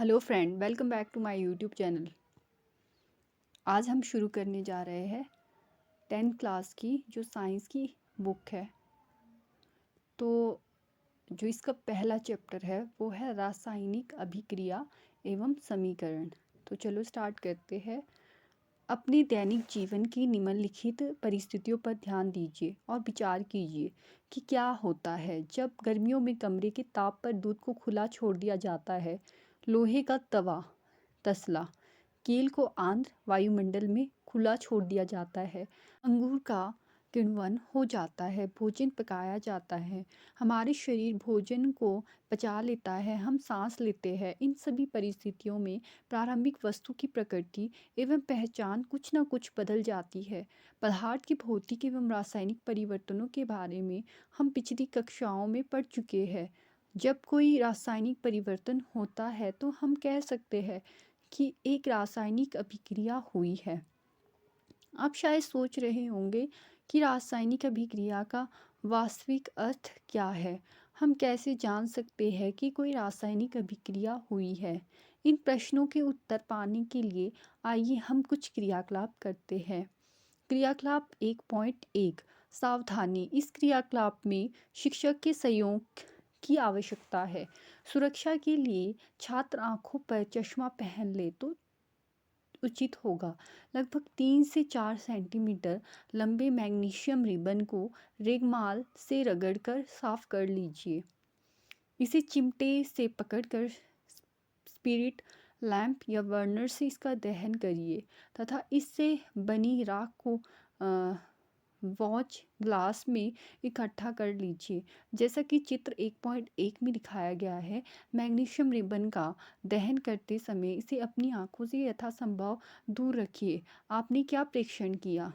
Hello friend, welcome back to my YouTube channel. आज हम शुरू करने जा रहे हैं 10th क्लास की जो साइंस की बुक है। तो जो इसका पहला चैप्टर है वो है रासायनिक अभिक्रिया एवं समीकरण। तो चलो स्टार्ट करते हैं। अपने दैनिक जीवन की निम्नलिखित परिस्थितियों पर ध्यान दीजिए और विचार कीजिए कि क्या होता है जब गर्मियों में कमरे के ताप पर दूध को खुला छोड़ दिया जाता है। लोहे का तवा तसला कील को आंध्र वायुमंडल में खुला छोड़ दिया जाता है। अंगूर का किण्वन हो जाता है, भोजन पकाया जाता है, हमारे शरीर भोजन को पचा लेता है, हम सांस लेते हैं। इन सभी परिस्थितियों में प्रारंभिक वस्तु की प्रकृति एवं पहचान कुछ न कुछ बदल जाती है। पदार्थ के भौतिक एवं रासायनिक परिवर्तनों के बारे में हम पिछली कक्षाओं में पढ़ चुके हैं। जब कोई रासायनिक परिवर्तन होता है तो हम कह सकते हैं कि एक रासायनिक अभिक्रिया हुई है। आप शायद सोच रहे होंगे कि रासायनिक अभिक्रिया का वास्तविक अर्थ क्या है। हम कैसे जान सकते हैं कि कोई रासायनिक अभिक्रिया हुई है। इन प्रश्नों के उत्तर पाने के लिए आइए हम कुछ क्रियाकलाप करते हैं। क्रियाकलाप 1.1 सावधानी। इस क्रियाकलाप में शिक्षक के सहयोग की आवश्यकता है। सुरक्षा के लिए छात्र आंखों पर चश्मा पहन ले तो उचित होगा। लगभग 3 से 4 सेंटीमीटर लंबे मैग्नीशियम रिबन को रेगमाल से रगड़कर साफ कर लीजिए। इसे चिमटे से पकड़कर स्पिरिट लैंप या बर्नर से इसका दहन करिए तथा इससे बनी राख को वॉच ग्लास में इकट्ठा कर लीजिए। जैसा कि चित्र 1.1 में दिखाया गया है, मैग्नीशियम रिबन का दहन करते समय इसे अपनी आंखों से यथासंभव दूर रखिए। आपने क्या प्रेक्षण किया?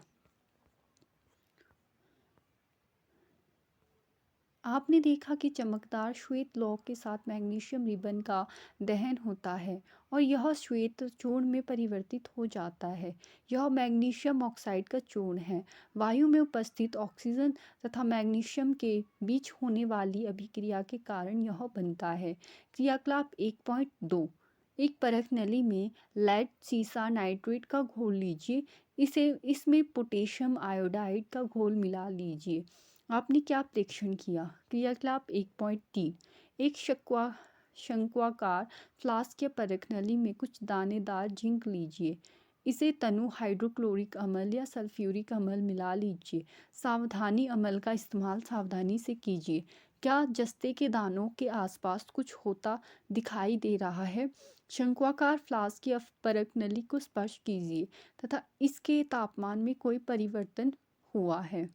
आपने देखा कि चमकदार श्वेत लौ के साथ मैग्नीशियम रिबन का दहन होता है और यह श्वेत चूर्ण में परिवर्तित हो जाता है। यह मैग्नीशियम ऑक्साइड का चूर्ण है। वायु में उपस्थित ऑक्सीजन तथा मैग्नीशियम के बीच होने वाली अभिक्रिया के कारण यह बनता है। क्रियाकलाप 1.2 एक परख नली में लेड सीसा नाइट्रेट का घोल लीजिए। इसमें पोटेशियम आयोडाइड का घोल मिला लीजिए। आपने क्या प्रेक्षण किया? क्रियाकलाप 1.3 एक शंक्वाकार फ्लास्क या परख नली में कुछ दानेदार जिंक लीजिए। इसे तनु हाइड्रोक्लोरिक अम्ल या सल्फ्यूरिक अम्ल मिला लीजिए। सावधानी अम्ल का इस्तेमाल सावधानी से कीजिए। क्या जस्ते के दानों के आसपास कुछ होता दिखाई दे रहा है? शंक्वाकार फ्लास्क या परख नली को स्पर्श कीजिए तथा इसके तापमान में कोई परिवर्तन हुआ है।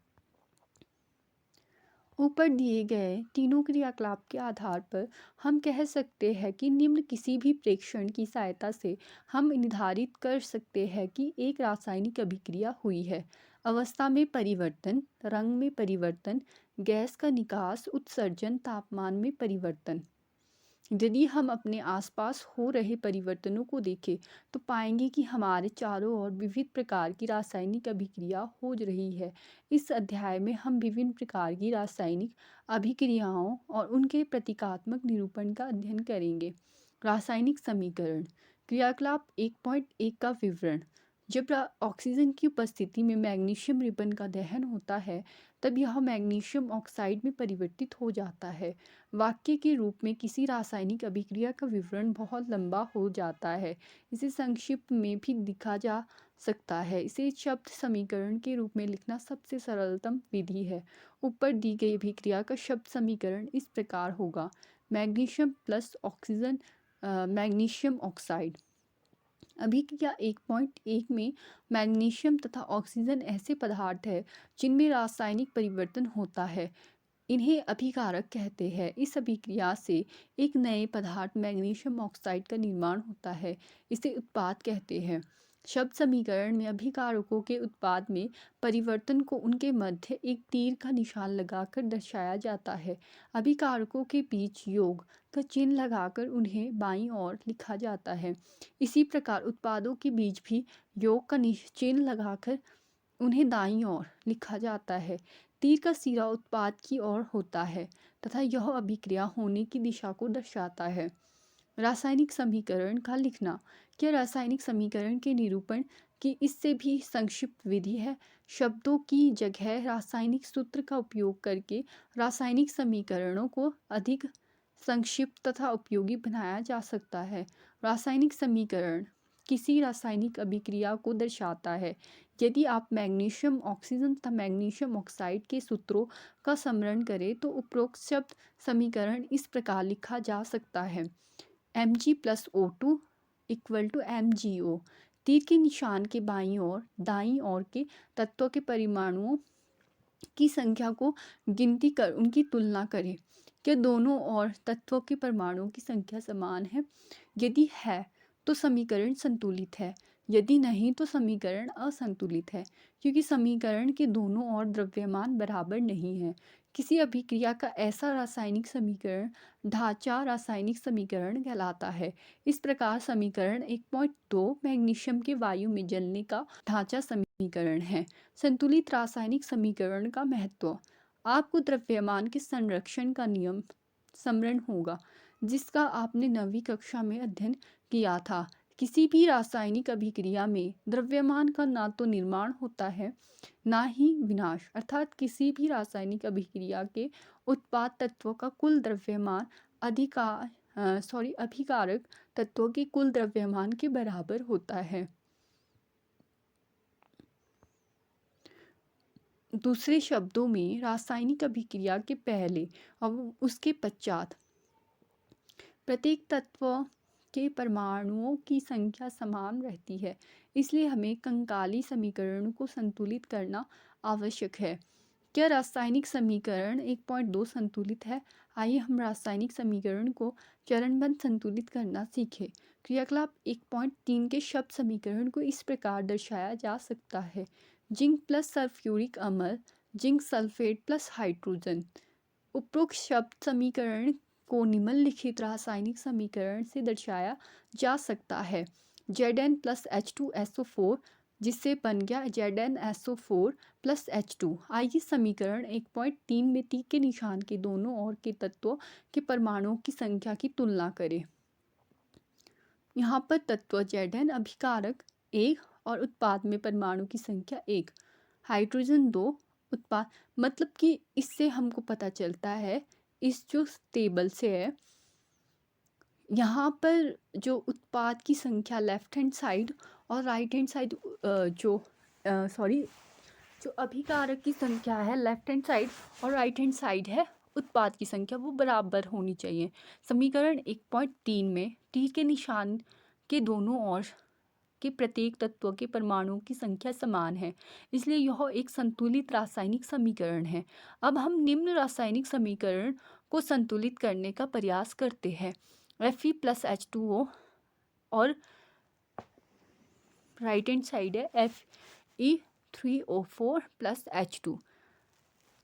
ऊपर दिए गए तीनों क्रियाकलाप के आधार पर हम कह सकते हैं कि निम्न किसी भी प्रेक्षण की सहायता से हम निर्धारित कर सकते हैं कि एक रासायनिक अभिक्रिया हुई है। अवस्था में परिवर्तन, रंग में परिवर्तन, गैस का निकास, उत्सर्जन, तापमान में परिवर्तन। यदि हम अपने आसपास हो रहे परिवर्तनों को देखें तो पाएंगे कि हमारे चारों ओर विविध प्रकार की रासायनिक अभिक्रिया हो रही है। इस अध्याय में हम विभिन्न प्रकार की रासायनिक अभिक्रियाओं और उनके प्रतीकात्मक निरूपण का अध्ययन करेंगे। रासायनिक समीकरण। क्रियाकलाप 1.1 का विवरण। जब ऑक्सीजन की उपस्थिति में मैग्नीशियम रिबन का दहन होता है तब यह मैग्नीशियम ऑक्साइड में परिवर्तित हो जाता है। वाक्य के रूप में किसी रासायनिक अभिक्रिया का विवरण बहुत लंबा हो जाता है। इसे संक्षिप्त में भी लिखा जा सकता है। इसे शब्द समीकरण के रूप में लिखना सबसे सरलतम विधि है। ऊपर दी गई अभिक्रिया का शब्द समीकरण इस प्रकार होगा: magnesium plus oxygen magnesium oxide. अभिक्रिया 1.1 में मैग्नीशियम तथा ऑक्सीजन ऐसे पदार्थ हैं जिनमें रासायनिक परिवर्तन होता है। इन्हें अभिकारक कहते हैं। इस अभिक्रिया से एक नए पदार्थ मैग्नीशियम ऑक्साइड का निर्माण होता है। इसे उत्पाद कहते हैं। शब्द समीकरण में अभिकारकों के उत्पाद में परिवर्तन को उनके मध्य एक तीर का निशान लगाकर दर्शाया जाता है। अभिकारकों के बीच योग का चिन्ह लगाकर उन्हें बाईं ओर लिखा जाता है। इसी प्रकार उत्पादों के बीच भी योग का चिन्ह लगाकर उन्हें दाईं ओर लिखा जाता है। तीर का सिरा उत्पाद की ओर होता है तथा यह अभिक्रिया होने की दिशा को दर्शाता है। रासायनिक समीकरण का लिखना। क्या रासायनिक समीकरण के निरूपण की इससे भी संक्षिप्त विधि है? शब्दों की जगह रासायनिक सूत्र का उपयोग करके रासायनिक समीकरणों को अधिक संक्षिप्त तथा उपयोगी बनाया जा सकता है। रासायनिक समीकरण किसी रासायनिक अभिक्रिया को दर्शाता है। यदि आप मैग्नीशियम ऑक्सीजन तथा मैग्नीशियम ऑक्साइड के सूत्रों का स्मरण करें तो उपरोक्त शब्द समीकरण इस प्रकार लिखा जा सकता है। Mg+O2 equal to MgO। तीर के निशान के बाईं ओर दाईं ओर के तत्वों के परमाणुओं की संख्या को गिनती कर उनकी तुलना करें। क्या दोनों ओर तत्वों के परमाणुओं की संख्या समान है? यदि है तो समीकरण संतुलित है, यदि नहीं तो समीकरण असंतुलित है, क्योंकि समीकरण के दोनों ओर द्रव्यमान बराबर नहीं है। किसी अभिक्रिया का ऐसा रासायनिक समीकरण ढांचा रासायनिक समीकरण कहलाता है। इस प्रकार समीकरण 1.2 मैग्नीशियम के वायु में जलने का ढांचा समीकरण है। संतुलित रासायनिक समीकरण का महत्व। आपको द्रव्यमान के संरक्षण का नियम स्मरण होगा, जिसका आपने 9वीं कक्षा में अध्ययन किया था। किसी भी रासायनिक अभिक्रिया में द्रव्यमान का ना तो निर्माण होता है ना ही विनाश, अर्थात किसी भी रासायनिक अभिक्रिया के उत्पाद तत्वों का कुल द्रव्यमान अभिकारक तत्वों के कुल द्रव्यमान के बराबर होता है। दूसरे शब्दों में रासायनिक अभिक्रिया के पहले और उसके पश्चात प्रत्येक तत्व के परमाणुओं की संख्या समान रहती है, इसलिए हमें कंकाली समीकरण को संतुलित करना आवश्यक है। क्या रासायनिक समीकरण 1.2 संतुलित है? आइए हम रासायनिक समीकरण को चरणबद्ध संतुलित करना सीखें। क्रियाकलाप 1.3 के शब्द समीकरण को इस प्रकार दर्शाया जा सकता है। जिंक प्लस सल्फ्यूरिक अम्ल, जिंक सल्फेट प्लस हाइड्रोजन। उपरोक्त शब्द समीकरण को निम्नलिखित रासायनिक समीकरण से दर्शाया जा सकता है। Zn प्लस H2SO4, जिससे बन गया ZnSO4 प्लस H2। आइए समीकरण 1.3 में तीर के निशान के दोनों ओर के तत्वों के परमाणुओं की संख्या की तुलना करें। यहाँ पर तत्व Zn अभिकारक 1 और उत्पाद में परमाणु की संख्या 1, हाइड्रोजन 2 उत्पाद। मतलब कि इससे हमको पता चलता है, इस जो टेबल से है, यहाँ पर जो उत्पाद की संख्या लेफ्ट हैंड साइड और राइट हैंड साइड जो अभिकारक की संख्या है लेफ्ट हैंड साइड और राइट हैंड साइड है उत्पाद की संख्या, वो बराबर होनी चाहिए। समीकरण 1.3 में तीर के निशान के दोनों ओर के प्रत्येक तत्व के परमाणुओं की संख्या समान है, इसलिए यह एक संतुलित रासायनिक समीकरण है। अब हम निम्न रासायनिक समीकरण को संतुलित करने का प्रयास करते हैं। Fe प्लस H2O और राइट हैंड साइड है Fe3O4 प्लस H2।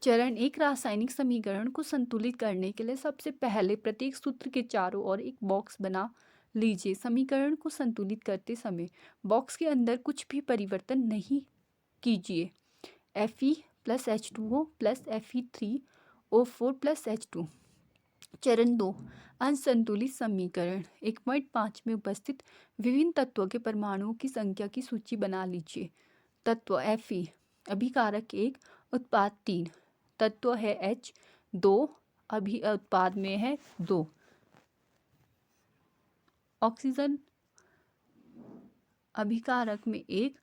चरण 1 रासायनिक समीकरण को संतुलित करने के लिए सबसे पहले प्रत्येक सूत्र के चारों ओर एक बॉक्स बना लीजिए। समीकरण को संतुलित करते समय बॉक्स के अंदर कुछ भी परिवर्तन नहीं कीजिए। Fe plus H2O plus Fe3O4 plus H2। चरण 2 असंतुलित समीकरण। 1.5 में उपस्थित विभिन्न तत्वों के परमाणुओं की संख्या की सूची बना लीजिए। तत्व Fe अभिकारक 1, उत्पाद 3, तत्व है H2 उत्पाद में है 2, ऑक्सीजन अभिकारक में 1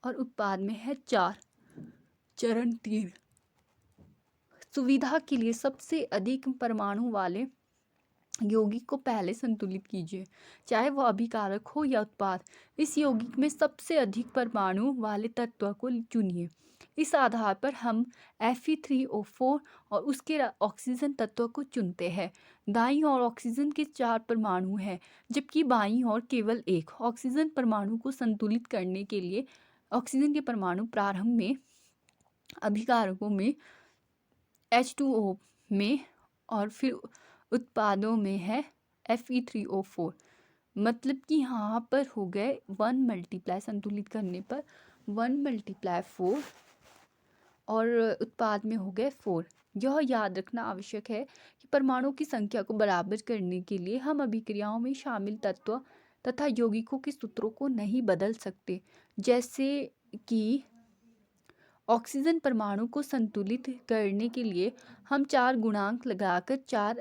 और उत्पाद में है 4। चरण 3 सुविधा के लिए सबसे अधिक परमाणु वाले यौगिक को पहले संतुलित कीजिए, चाहे वह अभिकारक हो या उत्पाद। इस यौगिक में सबसे अधिक परमाणु वाले तत्व को चुनिए। इस आधार पर हम Fe3O4 और उसके ऑक्सीजन तत्व को चुनते हैं। दाईं ओर ऑक्सीजन के 4 परमाणु हैं, जबकि बाईं ओर केवल 1। ऑक्सीजन परमाणु को संतुलित करने के लिए ऑक्सीजन के परमाणु प्रारंभ में अभिकारकों में H2O में और फिर उत्पादों में है Fe3O4। मतलब कि यहाँ पर हो गए 1 मल्टीप्लाई संतुलित करने पर 1 मल्टीप्लाई 4 और उत्पाद में हो गए 4। यह याद रखना आवश्यक है कि परमाणुओं की संख्या को बराबर करने के लिए हम अभिक्रियाओं में शामिल तत्व तथा यौगिकों के सूत्रों को नहीं बदल सकते। जैसे कि ऑक्सीजन परमाणु को संतुलित करने के लिए हम 4 गुणांक लगाकर 4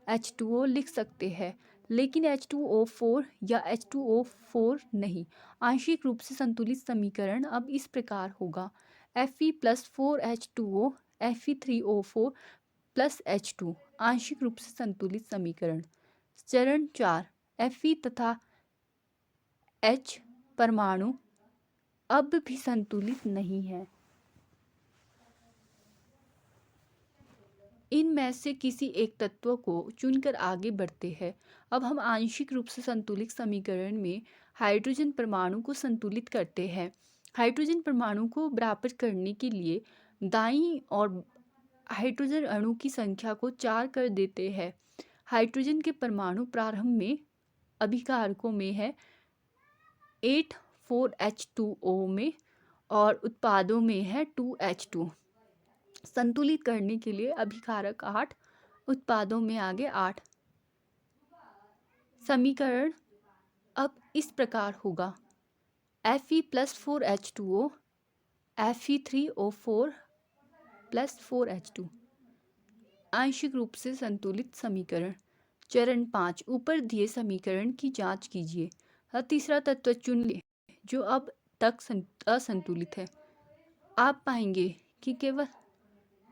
H2O लिख सकते हैं, लेकिन H2O4 या H2O4 नहीं। आंशिक रूप से संतुलित समीकरण अब इस प्रकार होगा: Fe + 4H2O Fe3O4 + H2। आंशिक रूप से संतुलित समीकरण। चरण 4, Fe तथा H परमाणु अब भी संतुलित नहीं है। इनमें से किसी एक तत्व को चुनकर आगे बढ़ते हैं। अब हम आंशिक रूप से संतुलित समीकरण में हाइड्रोजन परमाणु को संतुलित करते हैं। हाइड्रोजन परमाणु को बराबर करने के लिए दाईं और हाइड्रोजन अणु की संख्या को 4 कर देते हैं। हाइड्रोजन के परमाणु प्रारंभ में अभिकारकों में है 8,4H2O में और उत्पादों में है 2H2। संतुलित करने के लिए अभिकारक 8, उत्पादों में आगे 8। समीकरण अब इस प्रकार होगा: Fe + 4H2O Fe3O4 + 4H2। आंशिक रूप से संतुलित समीकरण। चरण 5, ऊपर दिए समीकरण की जांच कीजिए। तीसरा तत्व चुन ले जो अब तक असंतुलित है। आप पाएंगे कि केवल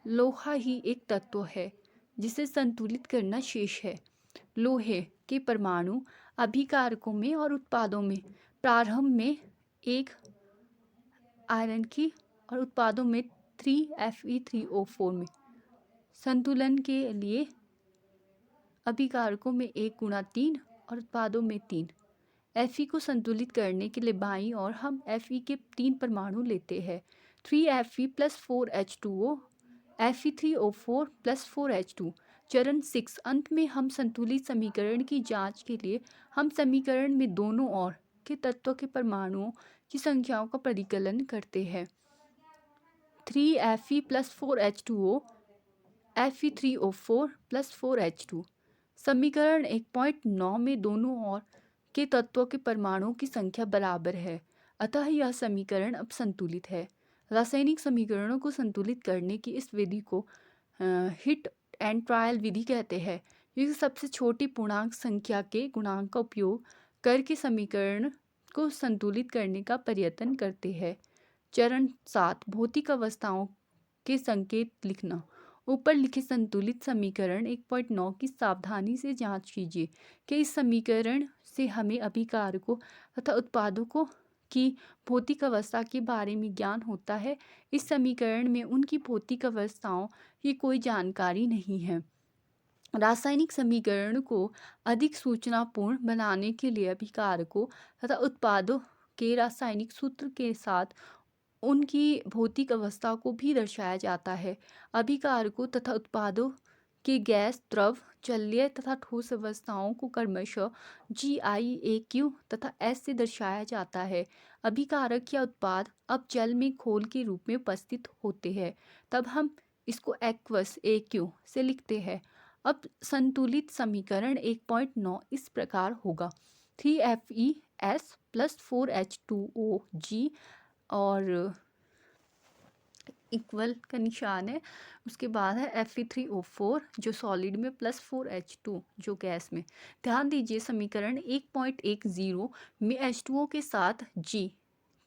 लोहा ही एक तत्व है जिसे संतुलित करना शेष है। लोहे के परमाणु अभिकारकों में और उत्पादों में प्रारंभ में 1 आयरन की और उत्पादों में 3 Fe3O4 में। संतुलन के लिए अभिकारकों में 1 × 3 और उत्पादों में 3। Fe को संतुलित करने के लिए बाईं ओर हम Fe के 3 परमाणु लेते हैं, 3Fe + 4H2O Fe3O4 + 4H2। चरण 6, अंत में हम संतुलित समीकरण की जांच के लिए हम समीकरण में दोनों ओर के तत्व के परमाणुओं की संख्याओं का परिकलन करते हैं। 3Fe + 4H2O Fe3O4 + 4H2। समीकरण 1.9 में दोनों ओर के तत्वों के परमाणुओं की संख्या बराबर है, अतः यह समीकरण अब संतुलित है। रासायनिक समीकरणों को संतुलित करने की इस विधि को हिट एंड ट्रायल विधि कहते हैं। यह सबसे छोटी पूर्णांक संख्या के गुणांक का उपयोग करके समीकरण को संतुलित करने का प्रयत्न करते हैं। चरण 7, भौतिक अवस्थाओं के संकेत लिखना। ऊपर लिखे संतुलित समीकरण 1.9 की सावधानी से जांच कीजिए कि इस समीकरण से हमें अभिकारकों तथा उत्पादों की भौतिक अवस्था के बारे में ज्ञान होता है। इस समीकरण में उनकी भौतिक अवस्थाओं की कोई जानकारी नहीं है। रासायनिक समीकरण को अधिक सूचनापूर्ण बनाने के लिए अभिकारकों तथा उत्पादों के रासायनिक सूत्र के साथ उनकी भौतिक अवस्था को भी दर्शाया जाता है। अभिकारकों तथा उत्पादों के गैस, द्रव, जलीय तथा ठोस अवस्थाओं को क्रमशः Gi, Aq तथा S से दर्शाया जाता है। अभिकारक या उत्पाद अब जल में घोल के रूप में उपस्थित होते हैं, तब हम इसको एक्वस Aq से लिखते हैं। अब संतुलित समीकरण 1.9 इस प्रकार होगा: 3FeS + 4H2O और इक्वल का निशान है। उसके बाद है Fe3O4 जो सॉलिड में + 4H2 जो गैस में। ध्यान दीजिए समीकरण 1.10 में H2O के साथ G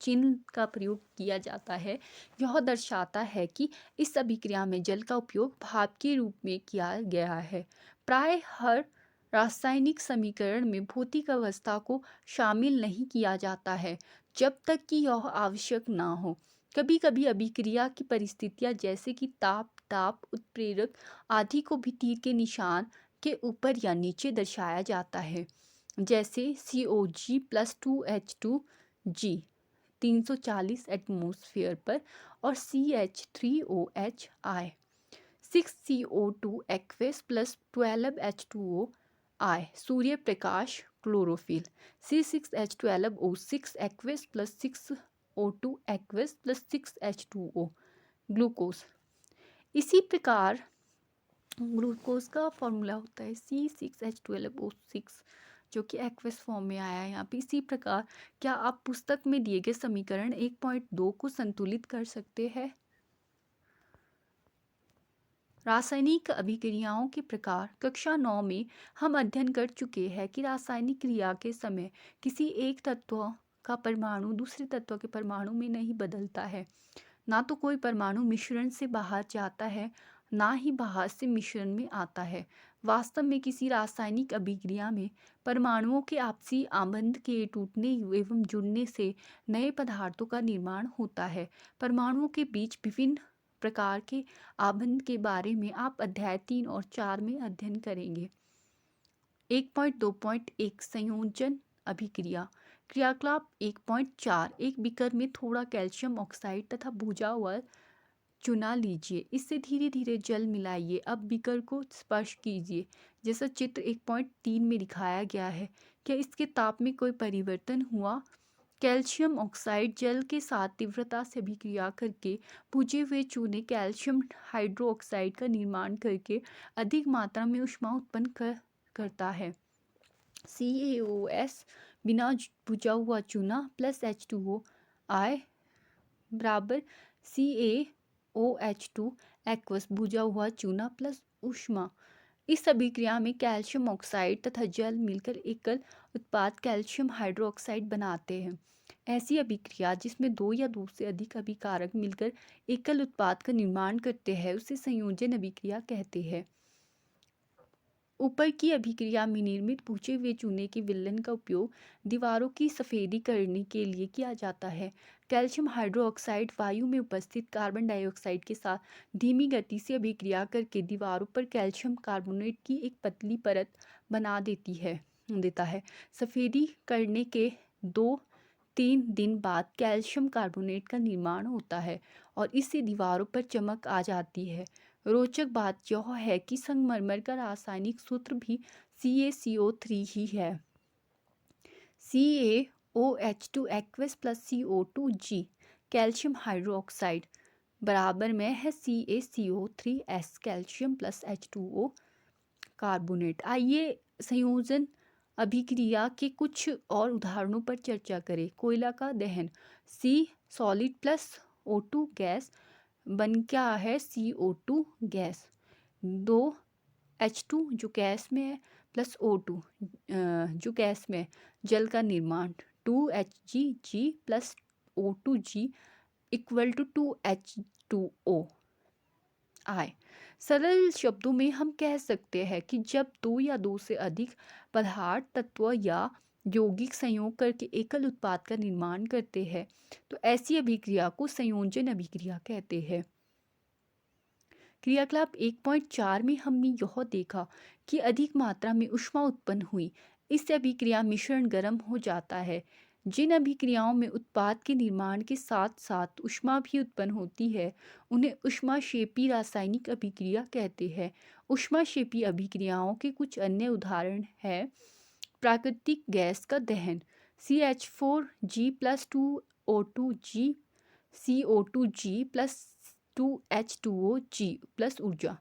चिन्ह का प्रयोग किया जाता है। यह दर्शाता है कि इस अभिक्रिया में जल का उपयोग भाप के रूप में किया गया है। प्राय हर रासायनिक समीकरण में भौतिक अवस्था को शामिल नहीं किया जाता है जब तक कि यह आवश्यक ना हो। कभी कभी अभिक्रिया की परिस्थितियां जैसे कि ताप, उत्प्रेरक आदि को भी तीर के निशान के ऊपर या नीचे दर्शाया जाता है, जैसे COG + 2H2G 340 एटमॉस्फेयर पर और CH3OH I 6CO2 aqueous + 12H2O I Surya Prakash chlorophyll C6H12O6 aqueous + 6O2 aqueous + 6H2O glucose. इसी प्रकार ग्लूकोज का फॉर्मूला होता है C6H12O6, जो कि एक्वस फॉर्म में आया है यहाँ पे। इसी प्रकार क्या आप पुस्तक में दिए गए समीकरण 1.2 को संतुलित कर सकते हैं? रासायनिक अभिक्रियाओं के प्रकार। कक्षा 9 में हम अध्ययन कर चुके हैं कि रासायनिक क्रिया के समय किसी एक तत्व का परमाणु दूसरे तत्व के परमाणु में नहीं बदलता है। ना तो कोई परमाणु मिश्रण से बाहर जाता है, ना ही बाहर से मिश्रण में आता है। वास्तव में किसी रासायनिक अभिक्रिया में परमाणुओं के आपसी आबंध के टूटने एवं जुड़ने से नए पदार्थों का निर्माण होता है। परमाणुओं के बीच विभिन्न प्रकार के आबंध के बारे में आप अध्याय 3 और 4 में अध्ययन करेंगे। 1.2.1 संयोजन अभिक्रिया। क्रियाकलाप 1.4 एक बीकर में थोड़ा कैल्शियम ऑक्साइड तथा भुजा हुआ चूना लीजिए, इससे धीरे धीरे जल मिलाइए। अब बीकर को स्पर्श कीजिए जैसा चित्र 1.3 में दिखाया गया है। क्या इसके ताप में कोई परिवर्तन हुआ? कैल्शियम ऑक्साइड जल के साथ तीव्रता से अभिक्रिया करके भुजे हुए चूने कैल्शियम हाइड्रोक्साइड का निर्माण करके अधिक मात्रा में ऊष्मा उत्पन्न करता है। CaOS बिना भुजा हुआ चूना प्लस H2O I बराबर CaOH2 एक्वस भुजा हुआ चूना प्लस ऊष्मा। इस अभिक्रिया में कैल्शियम ऑक्साइड तथा जल मिलकर एकल उत्पाद कैल्शियम हाइड्रोक्साइड बनाते हैं। ऐसी अभिक्रिया जिसमें दो या दो से अधिक अभिकारक मिलकर एकल उत्पाद का निर्माण करते हैं उसे संयोजन अभिक्रिया कहते हैं। ऊपर की अभिक्रिया में निर्मित भुजे हुए चूने के विलयन का उपयोग दीवारों की सफेदी करने के लिए किया जाता है। कैल्शियम हाइड्रोक्साइड वायु में उपस्थित कार्बन डाइऑक्साइड के साथ धीमी गति से अभिक्रिया करके दीवारों पर कैल्शियम कार्बोनेट की एक पतली परत बना देता है। सफेदी करने के 2-3 दिन बाद कैल्शियम कार्बोनेट का निर्माण होता है और इससे दीवारों पर चमक आ जाती है। रोचक बात यह है कि संगमरमर का रासायनिक सूत्र भी CaCO3 ही है। CaOH2 aqueous plus CO2G calcium hydroxide बराबर में है CaCO3S calcium plus H2O carbonate. आइए संयोजन अभिक्रिया के कुछ और उदाहरणों पर चर्चा करें। कोयला का दहन। C solid plus O2 gas बन क्या है CO2 गैस। 2 H2 जो गैस में है प्लस O2 जो गैस में है, जल का निर्माण 2HgG plus O2G equal to 2H2O I। सरल शब्दों में हम कह सकते हैं कि जब दो या दो से अधिक पदार्थ तत्व या यौगिक संयोग करके एकल उत्पाद का निर्माण करते हैं तो ऐसी अभिक्रिया को संयोजन अभिक्रिया कहते हैं। क्रियाकलाप 1.4 में हमने यह देखा कि अधिक मात्रा में ऊष्मा उत्पन्न हुई। इससे अभिक्रिया मिश्रण गर्म हो जाता है। जिन अभिक्रियाओं में उत्पाद के निर्माण के साथ साथ ऊष्मा भी उत्पन्न होती है उन्हें ऊष्माक्षेपी रासायनिक अभिक्रिया कहते हैं। ऊष्माक्षेपी अभिक्रियाओं के कुछ अन्य उदाहरण हैं प्राकृतिक गैस का दहन CH4G plus 2O2G CO2G plus 2H2OG plus ऊर्जा।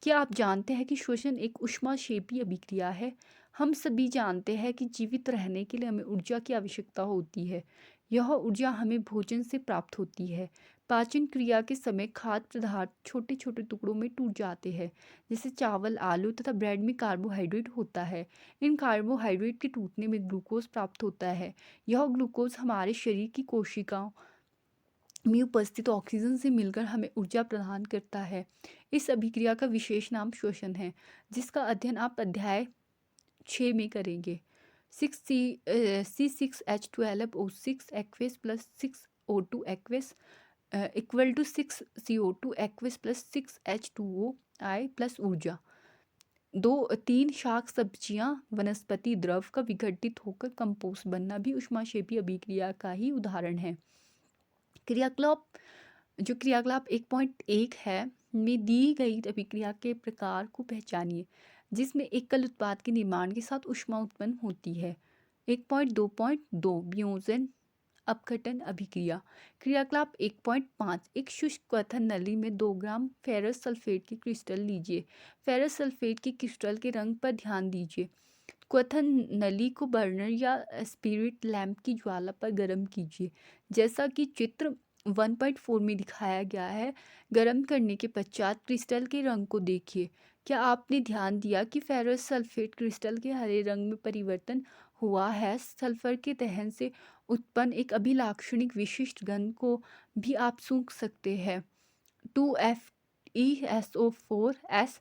क्या आप जानते हैं कि श्वसन एक ऊष्माक्षेपी अभिक्रिया है? हम सभी जानते हैं कि जीवित रहने के लिए हमें ऊर्जा की आवश्यकता होती है। यह ऊर्जा हमें भोजन से प्राप्त होती है। पाचन क्रिया के समय खाद्य पदार्थ छोटे छोटे टुकड़ों में टूट जाते हैं। जैसे चावल, आलू तथा ब्रेड में कार्बोहाइड्रेट होता है। इन कार्बोहाइड्रेट के टूटने में ग्लूकोज प्राप्त होता है। यह ग्लूकोज हमारे शरीर की कोशिकाओं में उपस्थित ऑक्सीजन से मिलकर हमें ऊर्जा प्रदान करता है। इस अभिक्रिया का विशेष नाम श्वसन है, जिसका अध्ययन आप अध्याय 6 में करेंगे। C6H12O6 aqueous plus 6O2 aqueous equal to 6 CO2 aqueous plus 6 H2O I plus ऊर्जा। 2-3 शाक सब्जियां वनस्पति द्रव का विघटित होकर कंपोस्ट बनना भी ऊष्माक्षेपी अभिक्रिया का ही उदाहरण है। क्रियाकलाप 1.1 है में दी गई अभिक्रिया के प्रकार को पहचानिए जिसमें एकल उत्पाद के निर्माण के साथ ऊष्मा उत्पन्न होती है। 1.2.2 वियोजन अपघटन अभिक्रिया। क्रियाकलाप 1.5 एक शुष्क क्वथन नली में 2 ग्राम फेरस सल्फेट की क्रिस्टल लीजिए। फेरस सल्फेट की क्रिस्टल के रंग पर ध्यान दीजिए। क्वथन नली को बर्नर या स्पिरिट लैंप की ज्वाला पर गर्म कीजिए, जैसा कि चित्र 1.4 में दिखाया गया है। गर्म करने के पश्चात क्रिस्टल के रंग को देखिए। क्या आपने ध्यान दिया कि फेरस सल्फेट क्रिस्टल के हरे रंग में परिवर्तन हुआ है? सल्फर के दहन से उत्पन्न एक अभिलाक्षणिक विशिष्ट गंध को भी आप सूंघ सकते हैं। 2FeSO4s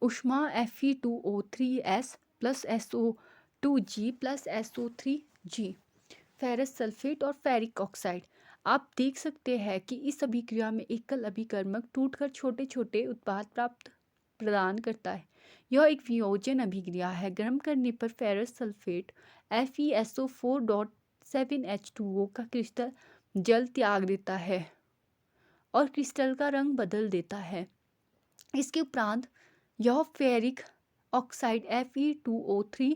ऊष्मा Fe2O3s plus SO2G plus SO3G। Ferrous sulphate और फेरिक ऑक्साइड। आप देख सकते हैं कि इस अभिक्रिया में एकल अभिकर्मक टूटकर छोटे छोटे उत्पाद प्रदान करता है। यह एक वियोजन अभिक्रिया है। गर्म करने पर फेरस सल्फेट FeSO4.7H2O का क्रिस्टल जल त्याग देता है और क्रिस्टल का रंग बदल देता है। इसके उपरांत यह ferric oxide Fe2O3,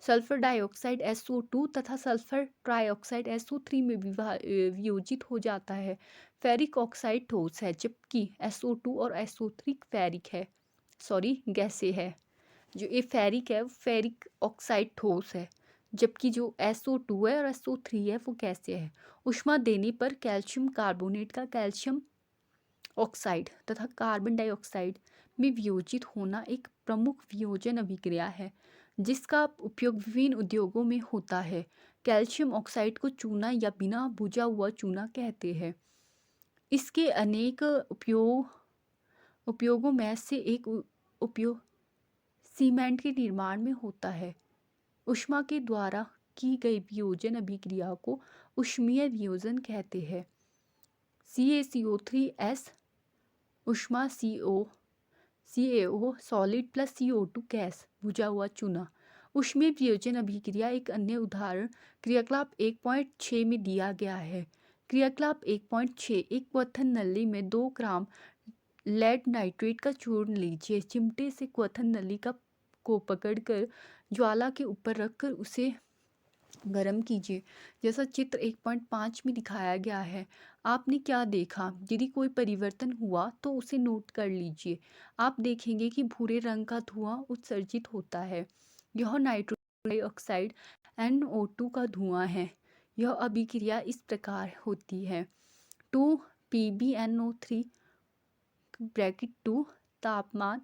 sulphur dioxide SO2 तथा सल्फर ट्राइऑक्साइड SO3 में वियोजित हो जाता है। फेरिक ऑक्साइड ठोस है, जबकि SO2 और SO3 फेरिक है, गैसें है। जो ये फेरिक है, फेरिक ऑक्साइड ठोस है, जबकि जो SO2 है और SO3 है वो गैसें है। ऊष्मा देने पर कैल्शियम कार्बोनेट का कैल्शियम ऑक्साइड तथा कार्बन डाइऑक्साइड में वियोजित होना एक प्रमुख वियोजन अभिक्रिया है, जिसका उपयोग विभिन्न उद्योगों में होता है। कैल्शियम ऑक्साइड को चूना या बिना भुजा हुआ चूना कहते हैं। इसके अनेक उपयोगों में से एक उपयोग सीमेंट के निर्माण में होता है। ऊष्मा के द्वारा की गई वियोजन अभिक्रिया को ऊष्मीय वियोजन कहते हैं। CaCO3s ऊष्मा CaO solid plus CO2 gas भुजा हुआ चूना। ऊष्मीय वियोजन अभिक्रिया एक अन्य उदाहरण क्रियाकलाप 1.6 में दिया गया है। क्रियाकलाप 1.6 एक क्वथन नली में 2 ग्राम लेड नाइट्रेट का चूर्ण लीजिए। चिमटे से क्वथन नली को पकड़कर ज्वाला के ऊपर रखकर उसे गर्म कीजिए, जैसा चित्र 1.5 में दिखाया गया है। आपने क्या देखा? यदि कोई परिवर्तन हुआ तो उसे नोट कर लीजिए। आप देखेंगे कि भूरे रंग का धुआं उत्सर्जित होता है। यह नाइट्रोजन डाइऑक्साइड NO2 का धुआं है। यह अभिक्रिया इस प्रकार होती है। 2PbNO3 ब्रैकेट 2 तापमान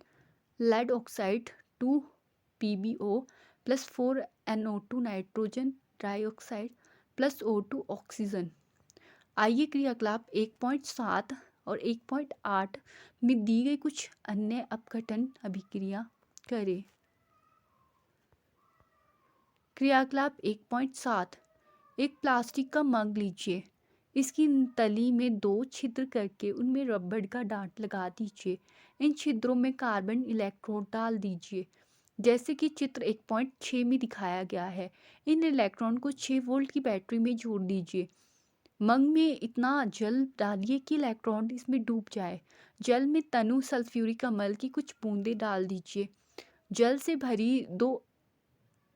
lead oxide 2PbO plus 4NO2 nitrogen dioxide plus O2 oxygen. आइए क्रियाकलाप 1.7 और 1.8 में दी गई कुछ अन्य अपघटन अभिक्रिया करें। क्रियाकलाप 1.7 एक प्लास्टिक का मग लीजिए। इसकी तली में 2 छिद्र करके उनमें रबड़ का डांट लगा दीजिए। इन छिद्रों में कार्बन इलेक्ट्रोड डाल दीजिए, जैसे कि चित्र 1.6 में दिखाया गया है। इन इलेक्ट्रॉन को 6 वोल्ट की बैटरी में जोड़ दीजिए। मग में इतना जल डालिए कि इलेक्ट्रॉन इसमें डूब जाए। जल में तनु सल्फ्यूरिक अम्ल की कुछ बूंदें डाल दीजिए। जल से भरी 2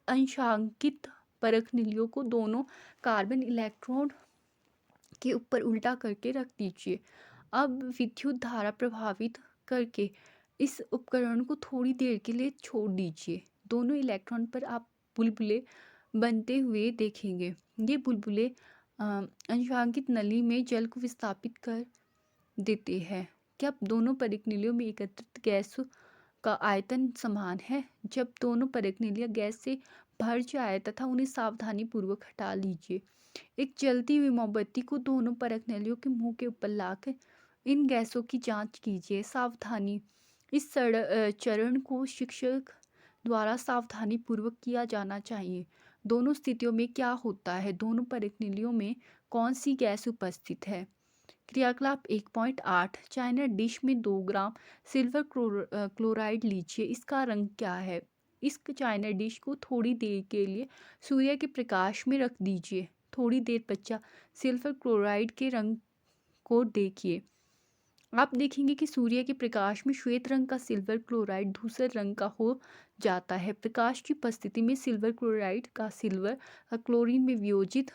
अंशांकित परखनीलियों को दोनों कार्बन इलेक्ट्रोड के ऊपर उल्टा करके रख दीजिए। अब विद्युत धारा प्रभावित करके इस उपकरण को थोड़ी देर के लिए छोड़ दीजिए। दोनों इलेक्ट्रॉन पर आप बुलबुले बनते हुए देखेंगे। ये बुलबुले अंशांकित नली में जल को विस्थापित कर देते हैं। क्या दोनों परखनीलियों में एकत्रित गैस का आयतन समान है? जब दोनों परखनीलियां गैस से भर जाए तथा उन्हें सावधानी पूर्वक हटा लीजिए। एक जलती हुई मोमबत्ती को दोनों परखनीलियों के मुंह के ऊपर लाकर इन गैसों की जांच कीजिए। सावधानी इस चरण को शिक्षक द्वारा सावधानी पूर्वक किया जाना चाहिए। दोनों स्थितियों में क्या होता है? दोनों परखनीलियों में कौन सी गैस उपस्थित है? क्रियाकलाप 1.8 चाइना डिश में 2 ग्राम सिल्वर क्लोराइड लीजिए। इसका रंग क्या है? इस चाइना डिश को थोड़ी देर के लिए सूर्य के प्रकाश में रख दीजिए। थोड़ी देर पश्चात सिल्वर क्लोराइड के रंग को देखिए। आप देखेंगे कि सूर्य के प्रकाश में श्वेत रंग का सिल्वर क्लोराइड धूसर रंग का हो जाता है। प्रकाश की उपस्थिति में सिल्वर क्लोराइड का सिल्वर क्लोरीन में वियोजित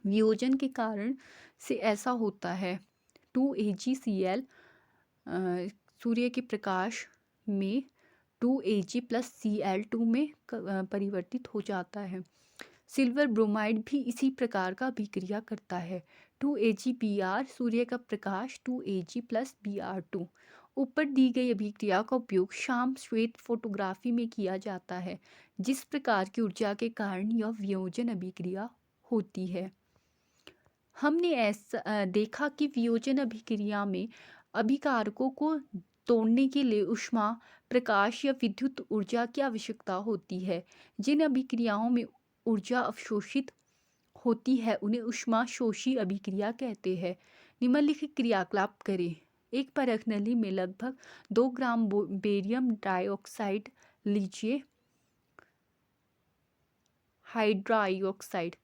वियोजन के कारण से ऐसा होता है। 2AgCl सूर्य के प्रकाश में 2Ag प्लस Cl2 में परिवर्तित हो जाता है। सिल्वर ब्रोमाइड भी इसी प्रकार का अभिक्रिया करता है। 2AgBr सूर्य का प्रकाश 2Ag प्लस Br2। ऊपर दी गई अभिक्रिया का उपयोग शाम श्वेत फोटोग्राफी में किया जाता है, जिस प्रकार की ऊर्जा के कारण यह वियोजन अभिक्रिया होती है। हमने ऐसा देखा कि वियोजन अभिक्रिया में अभिकारकों को तोड़ने के लिए ऊष्मा, प्रकाश या विद्युत ऊर्जा की आवश्यकता होती है। जिन अभिक्रियाओं में ऊर्जा अवशोषित होती है उन्हें ऊष्माशोषी अभिक्रिया कहते हैं। निम्नलिखित क्रियाकलाप करें। एक परख नली में लगभग 2 ग्राम बेरियम डाइऑक्साइड लीजिए, हाइड्रोक्साइड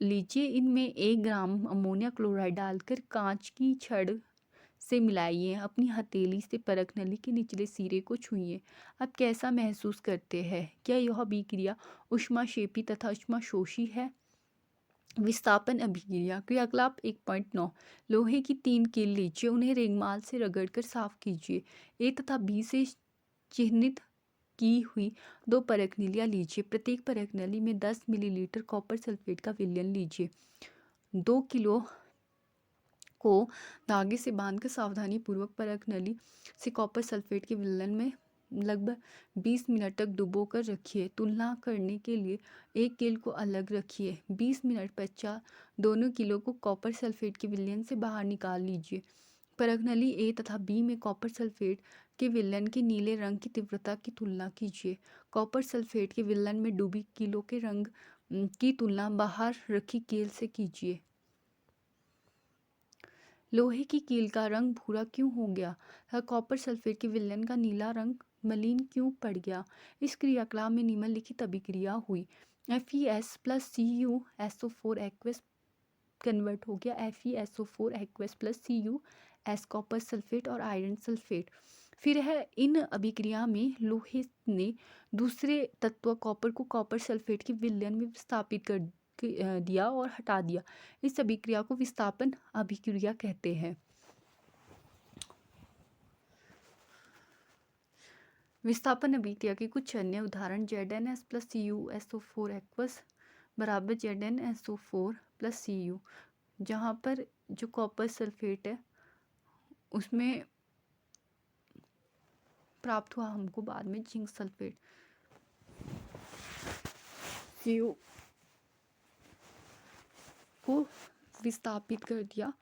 लीजिए। इनमें 1 ग्राम अमोनिया क्लोराइड डालकर कांच की छड़ से मिलाइए। अपनी हथेली से परख नली के निचले सिरे को छुइए। आप कैसा महसूस करते हैं? क्या यह अभिक्रिया ऊष्माक्षेपी तथा ऊष्माशोषी है? विस्थापन अभिक्रिया। क्रियाकलाप 1.9। लोहे की 3 कील लीजिए, उन्हें रेगमाल से रगड़कर साफ कीजिए। ए तथा बी से चिह्नित की हुई 2 परख नलियाँ लीजिए। प्रत्येक परख नली में 10 मिलीलीटर कॉपर सल्फेट का विलयन लीजिए। 2 किलो को धागे से बांधकर सावधानी पूर्वक परख नली से कॉपर सल्फेट के विलयन में लगभग 20 मिनट तक डुबोकर रखिए। तुलना करने के लिए एक कील को अलग रखिए। 20 मिनट पश्चात दोनों कीलों को कॉपर सल्फेट के विलयन से बाहर निकाल लीजिए। परख नली ए तथा बी में कॉपर सल्फेट के विलयन के नीले रंग की तीव्रता की तुलना कीजिए। कॉपर सल्फेट के विलयन में डूबी कीलों के रंग की तुलना बाहर रखी कील से कीजिए। लोहे की कील का रंग भूरा क्यों हो गया? कॉपर सल्फेट के विलयन का नीला रंग मलिन क्यों पड़ गया? इस क्रियाकलाप में निम्नलिखित अभिक्रिया हुई। FeS plus CuSO4 aqueous convert हो गया FeSO4 aqueous plus CuS copper sulphate और आयरन सल्फेट। फिर है इन अभिक्रिया में लोहे ने दूसरे तत्व कॉपर को कॉपर सल्फेट के विलयन में विस्थापित कर दिया और हटा दिया। इस अभिक्रिया को विस्थापन अभिक्रिया कहते हैं। विस्थापन अभिक्रिया के कुछ अन्य उदाहरण ZnS प्लस CuSO4 एक्वस बराबर ZnSO4 प्लस Cu, जहाँ पर जो कॉपर सल्फेट है उसमें प्राप्त हुआ हमको बाद में जिंक सल्फेट। Cu को विस्थापित कर दिया।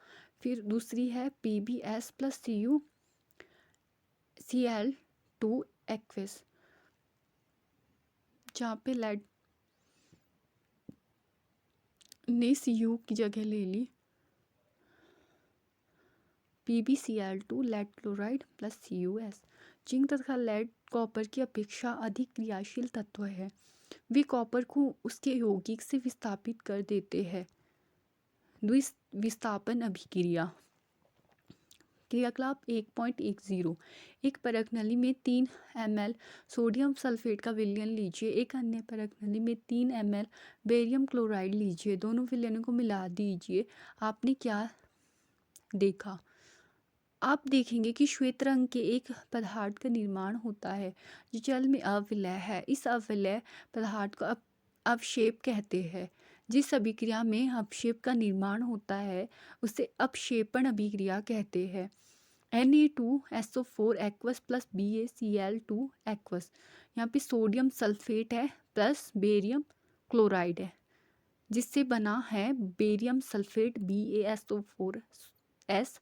फिर दूसरी है PbS प्लस CuCl2 एक्वस, जहाँ पे लेड ने Cu की जगह ले ली। PbCl2 lead chloride plus CuS। Zinc तथा लेड कॉपर की अपेक्षा अधिक क्रियाशील तत्व है। वे कॉपर को उसके यौगिक से विस्थापित कर देते हैं। द्विविस्थापन अभिक्रिया। क्रियाकलाप 1.10। एक परख नली में 3 ml सोडियम सल्फेट का विलयन लीजिए। एक अन्य परख नली में 3 ml बेरियम क्लोराइड लीजिए। दोनों विलयनों को मिला दीजिए। आपने क्या देखा? आप देखेंगे कि श्वेत रंग के एक पदार्थ का निर्माण होता है जो जल में अविलय है। इस अविलय पदार्थ को अवक्षेप कहते हैं। जिस अभिक्रिया में अवक्षेप का निर्माण होता है उसे अपक्षेपण अभिक्रिया कहते हैं। Na2SO4 aqueous plus BaCl2 aqueous. यहाँ पे सोडियम सल्फेट है प्लस बेरियम क्लोराइड है, जिससे बना है barium sulphate BaSO4S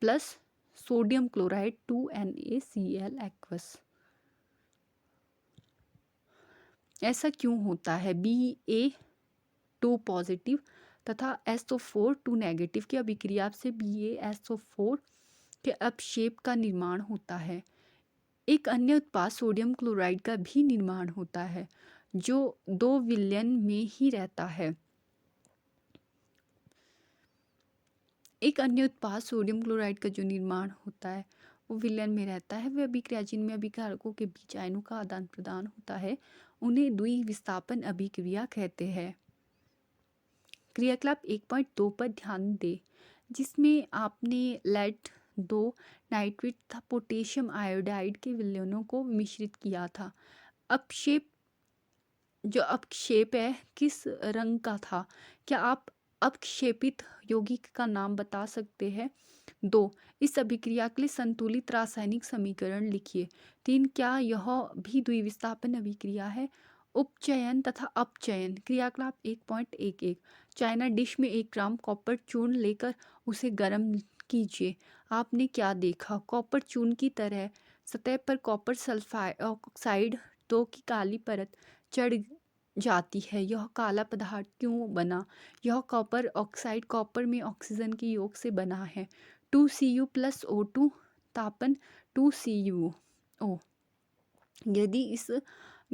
plus sodium chloride 2NaCl aqueous. ऐसा क्यों होता है? Ba2 पॉजिटिव तथा SO4 2 नेगेटिव की अभिक्रिया से BaSO4 के अपक्षेप का निर्माण होता है। एक अन्य उत्पाद सोडियम क्लोराइड का भी निर्माण होता है जो 2 विलयन में ही रहता है। एक अन्य उत्पाद सोडियम क्लोराइड का जो निर्माण होता है वो विलयन में रहता है। वे अभिक्रिया जिनमें अभिकारकों के बीच आयनों का आदान प्रदान होता है उन्हें द्विविस्थापन अभिक्रिया कहते हैं। क्रियाकलाप 1.2 पर ध्यान दें, जिसमें आपने लेड 2 नाइट्रेट तथा पोटेशियम आयोडाइड के विलयनों को मिश्रित किया था। अपक्षेप जो अपक्षेप है किस रंग का था? क्या आप अपक्षेपित यौगिक का नाम बता सकते हैं? 2. इस अभिक्रिया के लिए संतुलित रासायनिक समीकरण लिखिए। 3. क्या यह भी द्विविस्थापन अभिक्रिया है? उपचयन तथा अपचयन। क्रियाकलाप 1.11 चाइना डिश में 1 ग्राम कॉपर चूर्ण लेकर उसे गर्म कीजिए। आपने क्या देखा? कॉपर चूर्ण की तरह सतह पर कॉपर सल्फाइड ऑक्साइड 2 की काली परत चढ़ जाती है। यह काला पदार्थ क्यों बना? यह कॉपर ऑक्साइड कॉपर में ऑक्सीजन के योग से बना है। 2Cu प्लस O2 तापन 2CuO। यदि इस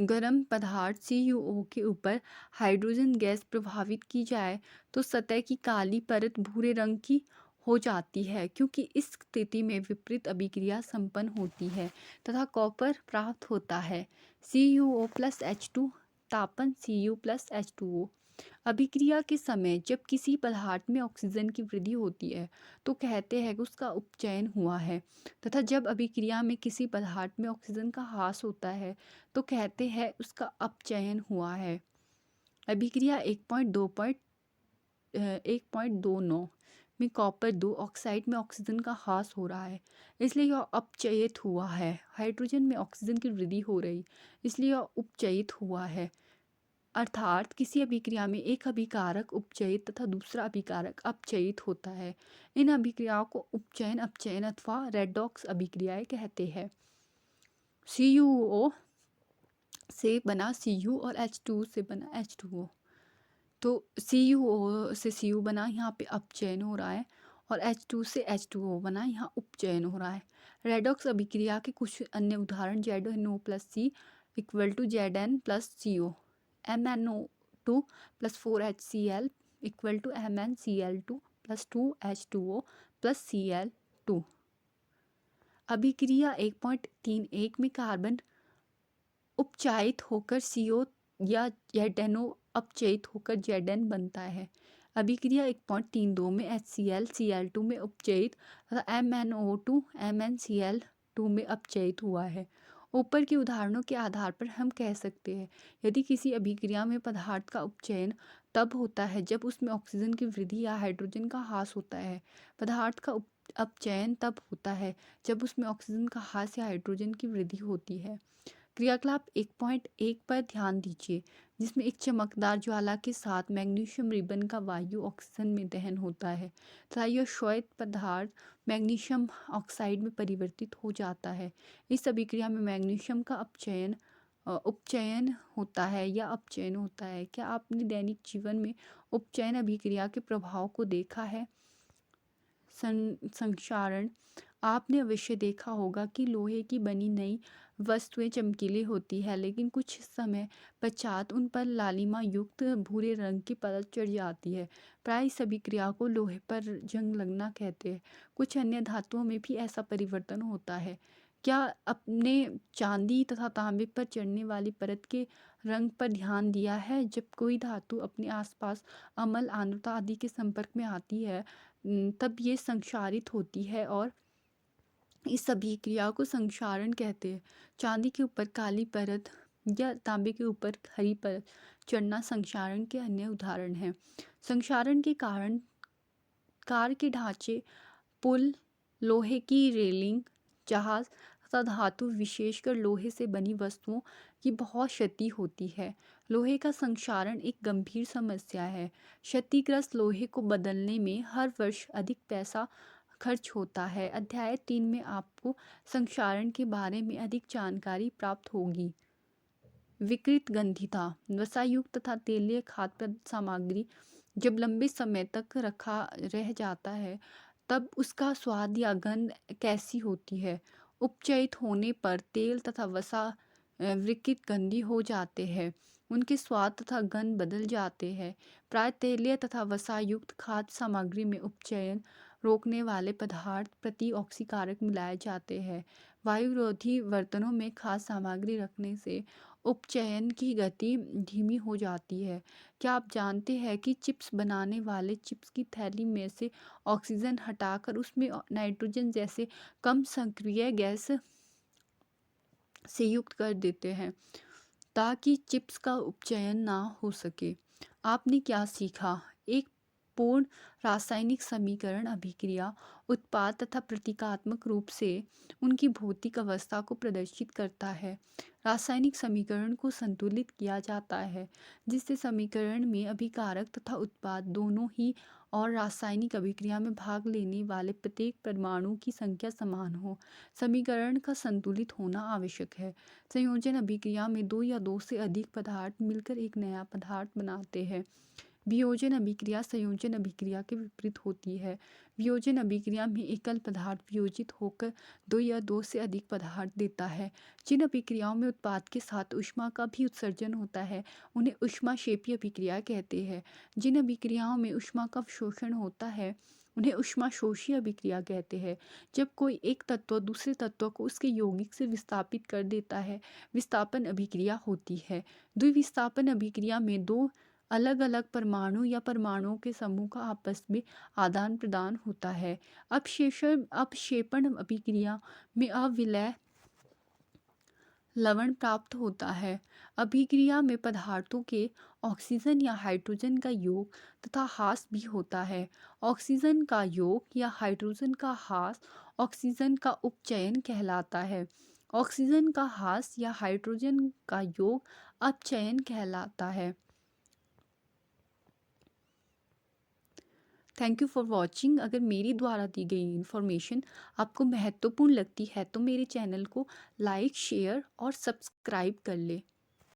गर्म पदार्थ CuO के ऊपर हाइड्रोजन गैस प्रभावित की जाए तो सतह की काली परत भूरे रंग की हो जाती है, क्योंकि इस स्थिति में विपरीत अभिक्रिया संपन्न होती है तथा कॉपर प्राप्त होता है। CuO प्लस H2 तापन Cu प्लस H2O। अभिक्रिया के समय जब किसी पदार्थ में ऑक्सीजन की वृद्धि होती है तो कहते हैं कि उसका उपचयन हुआ है, तथा जब अभिक्रिया में किसी पदार्थ में ऑक्सीजन का ह्रास होता है तो कहते हैं उसका अपचयन हुआ है। अभिक्रिया 1.29 में कॉपर 2 ऑक्साइड में ऑक्सीजन का ह्रास हो रहा है, इसलिए यह अपचयित हुआ है। हाइड्रोजन में ऑक्सीजन की वृद्धि हो रही, इसलिए यह उपचयित हुआ है। अर्थात किसी अभिक्रिया में एक अभिकारक उपचयित तथा दूसरा अभिकारक अपचयित होता है। इन अभिक्रियाओं को उपचयन, अपचयन अथवा रेडॉक्स अभिक्रियाएं कहते हैं। CuO से बना Cu और H2 से बना H2O। तो CuO से Cu बना, यहाँ पे अपचयन हो रहा है, और H2 से H2O बना, यहाँ उपचयन हो रहा है। रेडॉक्स अभिक्रिया के कुछ अन्य उदाहरण ZnO plus C equal to Zn plus CO, MnO2 plus 4HCl equal to MnCl2 plus 2H2O plus Cl2। अभिक्रिया 1.31 में कार्बन उपचयित होकर CO या ZnO अपचयित होकर Zn बनता है। अभिक्रिया 1.32 में HCl Cl2 में उपचयित तथा MnO2 MnCl2 में अपचयित हुआ है। ऊपर के उदाहरणों के आधार पर हम कह सकते हैं, यदि किसी अभिक्रिया में पदार्थ का उपचयन तब होता है जब उसमें ऑक्सीजन की वृद्धि या हाइड्रोजन का ह्रास होता है। पदार्थ का अपचयन तब होता है जब उसमें ऑक्सीजन का ह्रास या हाइड्रोजन की वृद्धि होती है। क्रियाकलाप 1.1 पर ध्यान दीजिए, जिसमें एक चमकदार ज्वाला के साथ मैग्नीशियम रिबन का वायु ऑक्सीजन में दहन होता है तथा यह श्वेत पदार्थ मैग्नीशियम ऑक्साइड में परिवर्तित हो जाता है। इस अभिक्रिया में मैग्नीशियम का उपचयन होता है या अपचयन होता है। क्या आपने दैनिक जीवन में उपचयन अभिक्रिया के प्रभाव को देखा है? संक्षारण। आपने अवश्य देखा होगा कि लोहे की बनी नई वस्तुएं चमकीली होती है, लेकिन कुछ समय पश्चात उन पर लालिमा युक्त भूरे रंग की परत चढ़ जाती है। प्राय इस अभिक्रिया को लोहे पर जंग लगना कहते हैं। कुछ अन्य धातुओं में भी ऐसा परिवर्तन होता है। क्या आपने चांदी तथा तांबे पर चढ़ने वाली परत के रंग पर ध्यान दिया है? जब कोई धातु अपने आसपास अम्ल, आर्द्रता आदि के संपर्क में आती है तब ये संक्षारित होती है और इस अभिक्रिया को संक्षारण कहते हैं। चांदी के ऊपर काली परत या तांबे के ऊपर हरी परत चढ़ना संक्षारण के अन्य उदाहरण हैं। संक्षारण के कारण कार के ढांचे, पुल, लोहे की रेलिंग, जहाज तथा धातु विशेषकर लोहे से बनी वस्तुओं की बहुत क्षति होती है। लोहे का संक्षारण एक गंभीर समस्या है। क्षतिग्रस्त लोहे को बदलने में हर वर्ष अधिक पैसा खर्च होता है। अध्याय 3 में आपको संक्षारण के बारे में अधिक जानकारी प्राप्त होगी। विकृत गंधिता। वसायुक्त तथा तेलीय खाद्य सामग्री जब लंबे समय तक रखा रह जाता है तब उसका स्वाद या गंध कैसी होती है? उपचयित होने पर तेल तथा वसा विकृत गंधी हो जाते हैं, उनके स्वाद तथा गंध बदल जाते हैं। प्राय तेलीय तथा वसायुक्त खाद्य सामग्री में उपचयन रोकने वाले पदार्थ प्रतिऑक्सीकारक मिलाए जाते हैं। वायुरोधी बर्तनों में खाद्य सामग्री रखने से उपचयन की गति धीमी हो जाती है। क्या आप जानते हैं कि चिप्स बनाने वाले चिप्स की थैली में से ऑक्सीजन हटाकर उसमें नाइट्रोजन जैसे कम सक्रिय गैस से युक्त कर देते हैं ताकि चिप्स का उपचयन ना हो सके। आपने क्या सीखा? एक पूर्ण रासायनिक समीकरण अभिक्रिया उत्पाद तथा प्रतीकात्मक रूप से उनकी भौतिक अवस्था को प्रदर्शित करता है। रासायनिक समीकरण को संतुलित किया जाता है जिससे समीकरण में अभिकारक तथा उत्पाद दोनों ही और रासायनिक अभिक्रिया में भाग लेने वाले प्रत्येक परमाणु की संख्या समान हो। समीकरण का संतुलित होना आवश्यक है। संयोजन अभिक्रिया में दो या दो से अधिक पदार्थ मिलकर एक नया पदार्थ बनाते हैं। वियोजन अभिक्रिया संयोजन अभिक्रिया के विपरीत होती है। वियोजन अभिक्रिया में एकल पदार्थ वियोजित होकर दो या दो से अधिक पदार्थ देता है। जिन अभिक्रियाओं में उत्पाद के साथ ऊष्मा का भी उत्सर्जन होता है उन्हें ऊष्माक्षेपी अभिक्रिया कहते हैं। जिन अभिक्रियाओं में ऊष्मा का अवशोषण होता है उन्हें ऊष्माशोषी अभिक्रिया कहते हैं। जब कोई एक तत्व दूसरे तत्व को उसके यौगिक से विस्थापित कर देता है विस्थापन अभिक्रिया होती है। द्विविस्थापन अभिक्रिया में दो अलग अलग परमाणु या परमाणुओं के समूह का आपस में आदान प्रदान होता है। अपक्षेपण अभिक्रिया में अविलय लवण प्राप्त होता है। अभिक्रिया में पदार्थों के ऑक्सीजन या हाइड्रोजन का योग तथा ह्रास भी होता है। ऑक्सीजन का योग या हाइड्रोजन का ह्रास ऑक्सीजन का उपचयन कहलाता है। ऑक्सीजन का ह्रास या हाइड्रोजन का योग अपचयन कहलाता है। Thank you for watching. अगर मेरी द्वारा दी गई इन्फॉर्मेशन आपको महत्वपूर्ण लगती है तो मेरे चैनल को लाइक शेयर और सब्सक्राइब कर ले।